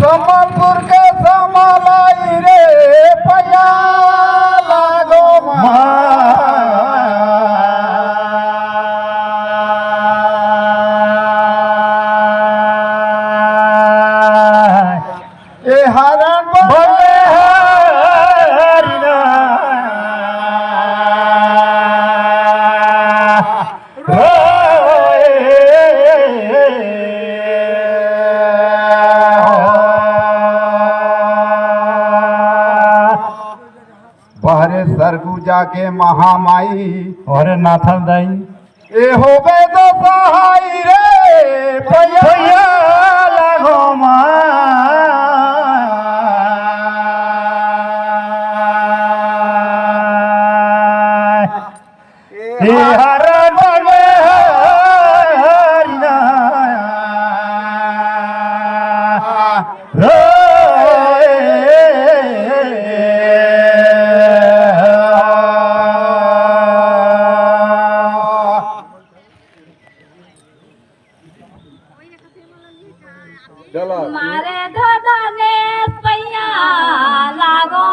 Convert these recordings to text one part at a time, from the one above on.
संबलपुर के समालाई रे पया लागो ए हरण बोले हरिना बहरे सरगुजा के महामाई और नाथन दाई ए होबे तो सहाय रे भैया लागो हरण बोले हरिना मारे दादा ने पैया लागो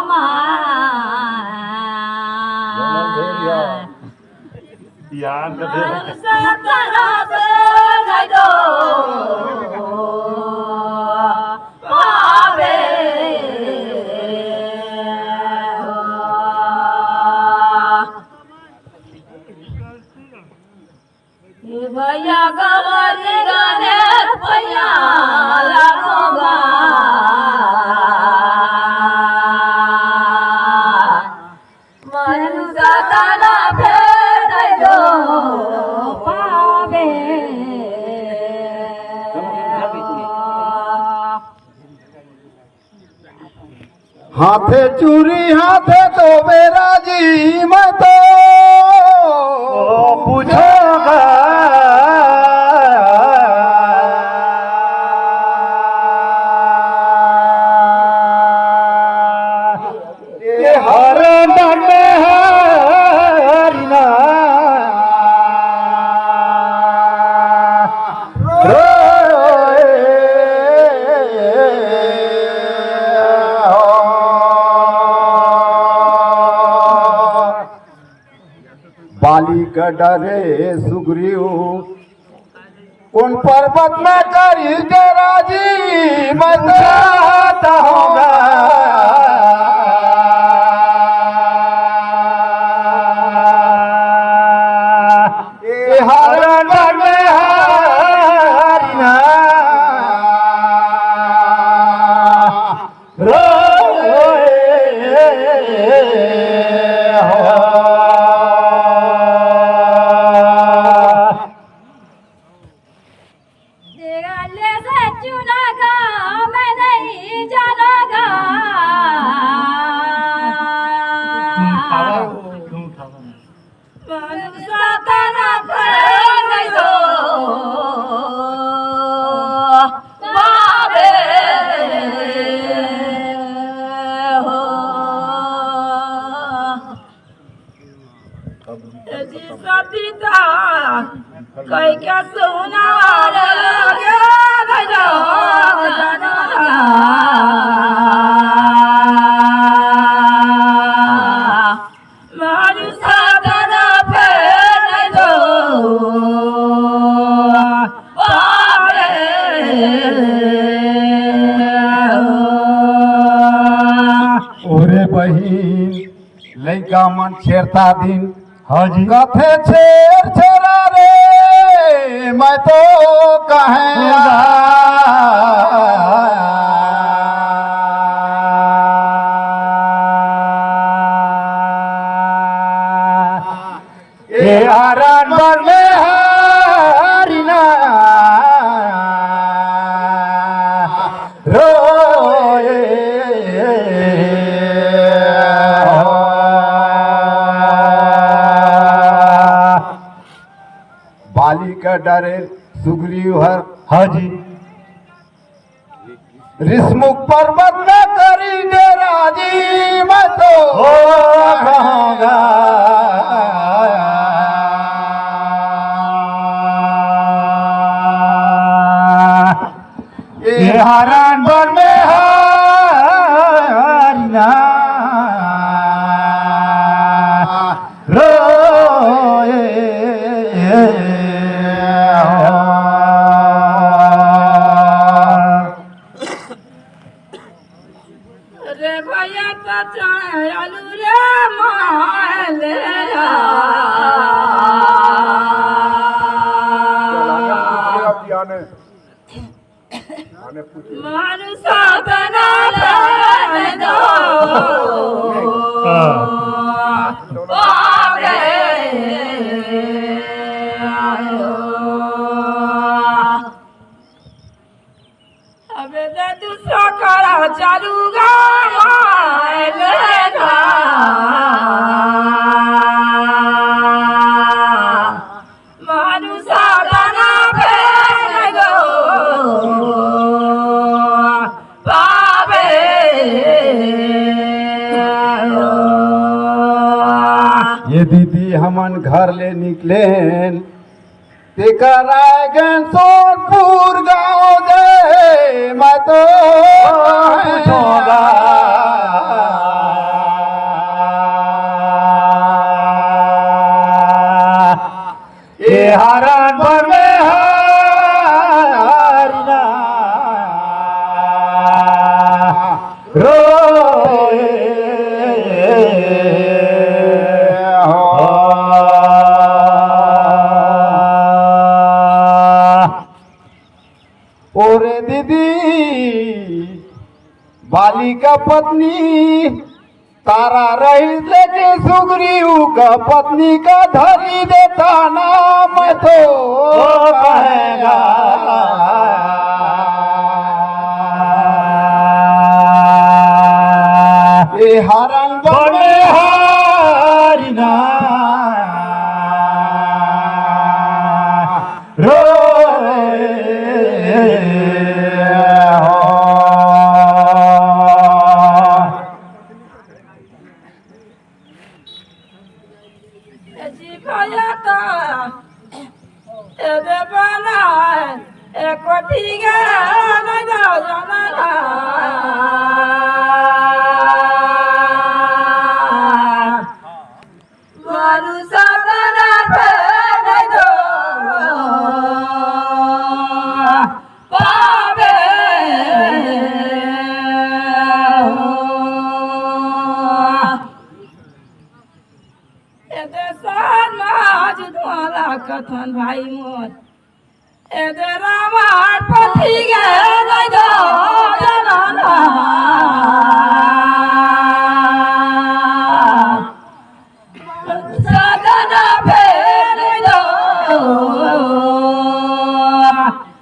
याद भैया गवारी गाने पैया लागोगा मनुष्य ताना भेद दो पावे हाथे चूरी हाथे तो मेरा जी मैं तो पूछोगा ये हरण में हरिना बाली का डरे सुग्रीव उन पर्वत में करी डेरा जी मैं तो जाता होगा ए हरण में हरिना चुनागा मैं नहीं जानागा मनुष्य ताना भेद दो पावे सतीता कई क्या सुना ओरे बहिन लैका मन छेड़ता दिन हाँ जी कथे छेड़ छेड़ा रे मैं तो ये हरण में हरिना रोए बाली का डरे सुग्रीव हर हाँ जी ऋषमुख पर्वत में करी डेरा जी मैं तो कहूँगा ये हरण हरण वन में हारी ना रोए रे भैया तो चढ़लू रे मालेरा मानु साधना रे दो बाबे अबे दे दूसरा करा चालूगा मालेरा मानु साधना रे दो बाबे ये दीदी हमन घर ले निकले रायगंज सोनपुर गाँव दे मैं तो पूछूंगा ये हरण वन में हारी ना रोए ओरे दीदी बाली का पत्नी तारा रही लेके सुग्रीव का पत्नी का धरी देता नाम तो कहेगा ये हरण वन में हारी ना रोए जी भैया तो एबे बना एक ठीक है ना जाओ जाना मानु साधना रे दो बाबे एदे सान माज द्वारा कथन भाई मोर एदे रामार पथी गे नहीं दो जनाना साधना फेर दो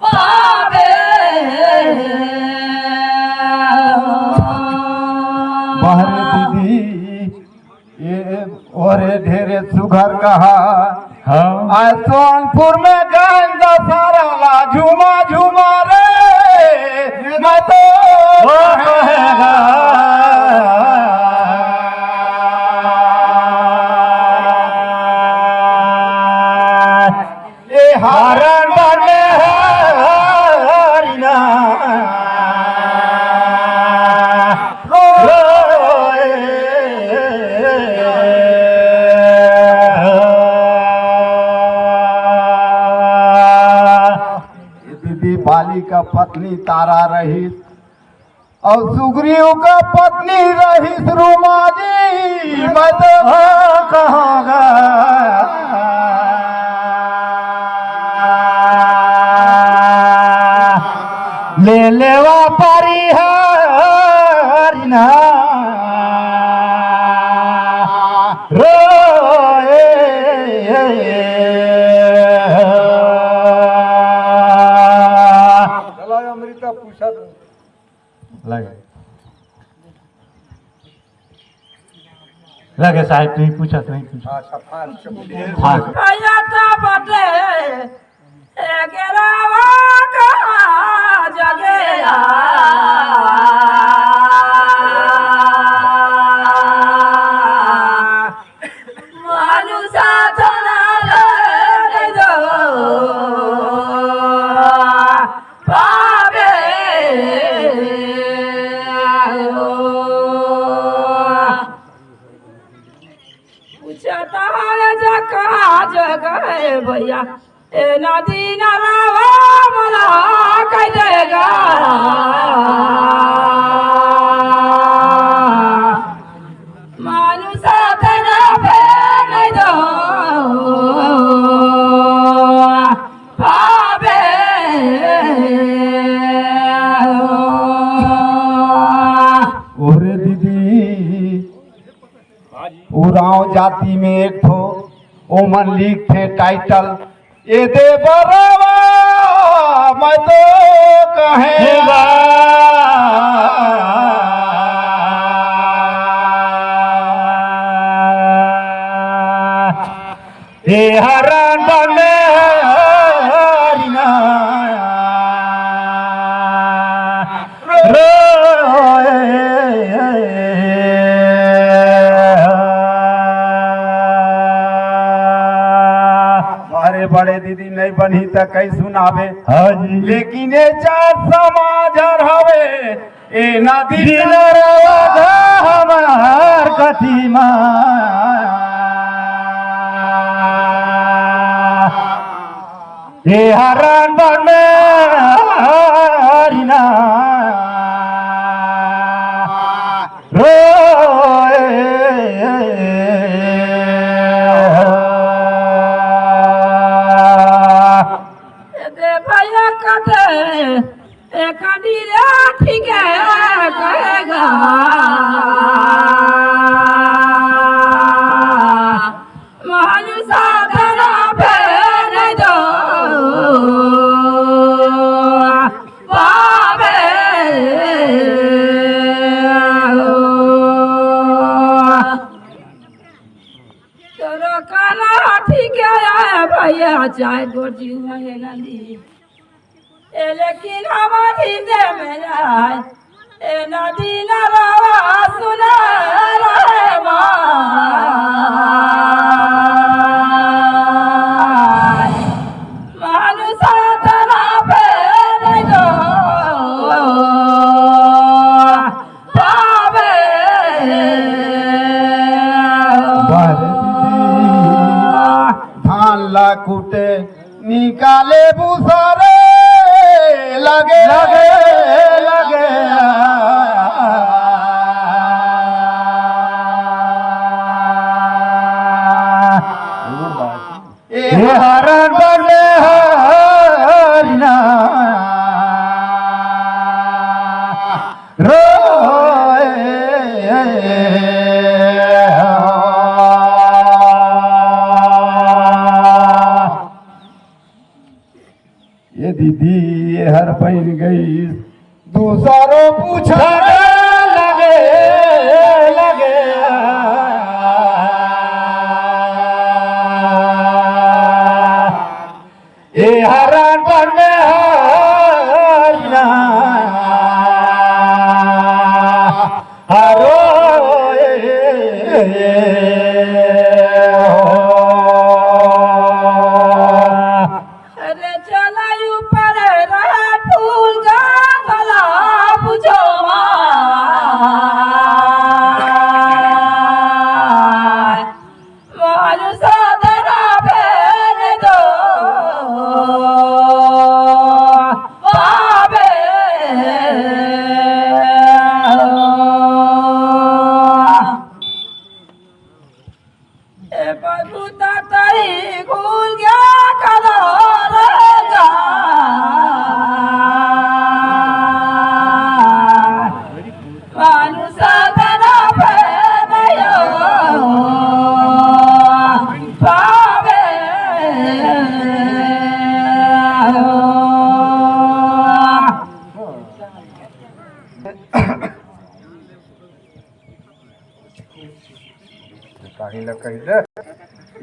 बाबे बहरे दीदी ये और ढेरे सुघर कहा आज सोनपुर में गंदा सारा ला झूमा झूमा रे मैं तो कहेगा ये हरण वन में हारी ना रोए दीदी बाली का पत्नी तारा रही और सुग्रीव का पत्नी रही रुमा जी मैं तो कहूँगा ले लेवा पारी हारी ना रोए अमृता पूछा तो लगे साहब तुम पूछा तुम पूछा हाँ भैया तो बटे गेरावा कहाँ जगेरा मानु साधना रे दो बाबे गे भैया ए नदी नारावा मला कह देगा मानुष तेरा पे नहीं दो पावे ओरे दीदी उराव जाति में एक ठो ओमन लिख थे टाइटल ए दे बरवा मैं तो कहेगा हे हरण बने हरिना अरे बड़े दीदी नहीं बनी तो कई सुनावे हाँ जी लेकिन ये चार समाज हवे ए नदी दिन रवा हमार कथी हे हरण बन में हरिना दे भैया कटे एक डीरा ठीक है कहेगा मानुषा तेरा पे नहीं दो पावे तोरो काना ठीक है भैया चाहे गोटी हुआ है नदी ए लेकिन हमारी दे मेरा ए नदी नारावा सुना रहे मानुषा तेरा पे नहीं दो पावे धान ला कूटे निकाले भूसारे लगे लगे लगे हे हरण बन में हरिना ये दीदी ये हर बन गई दूसरों पूछा लगे लगे हे हरण बन में हरिना हरो अरे चलायू पर रहा फूल का गला बुझो मानुषा तेरा फेर दो पावे ए बबूता तारी भूल गया कलो रहेगा मानुषा तेरा फेर नहीं पावे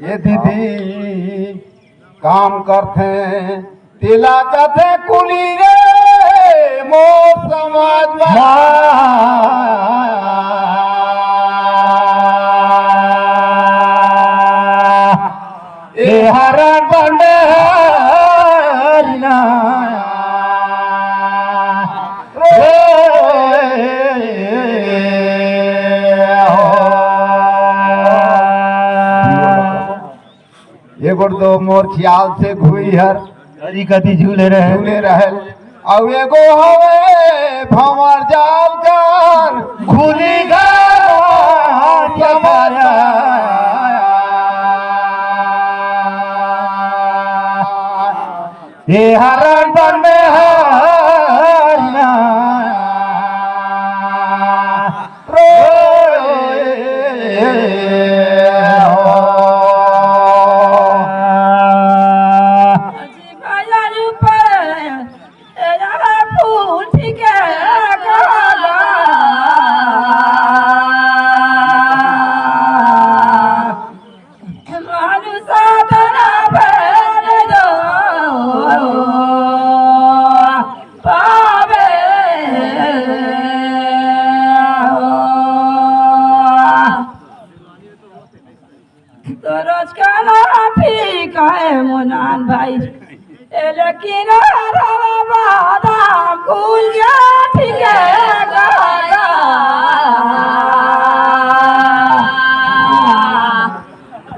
ये दीदी काम करते तिला कथे कुली रे मो समाज हे हरण बन में हरिना एगो दो मोर ख्याल से घुई हर अरी कति झूले रहे झूले रहल और एगो हवे भंवर जाल कर खुली हे हरण बन में हरना अजी भैया ऊपर एरा फूल ठीके कहला मानुसा तना भर दो पावे तो रोज खाना ठीक है मुनान भाई लेकिन रवा बादाम खुल गया ठीक है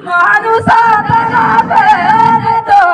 मानुसा तना भर दो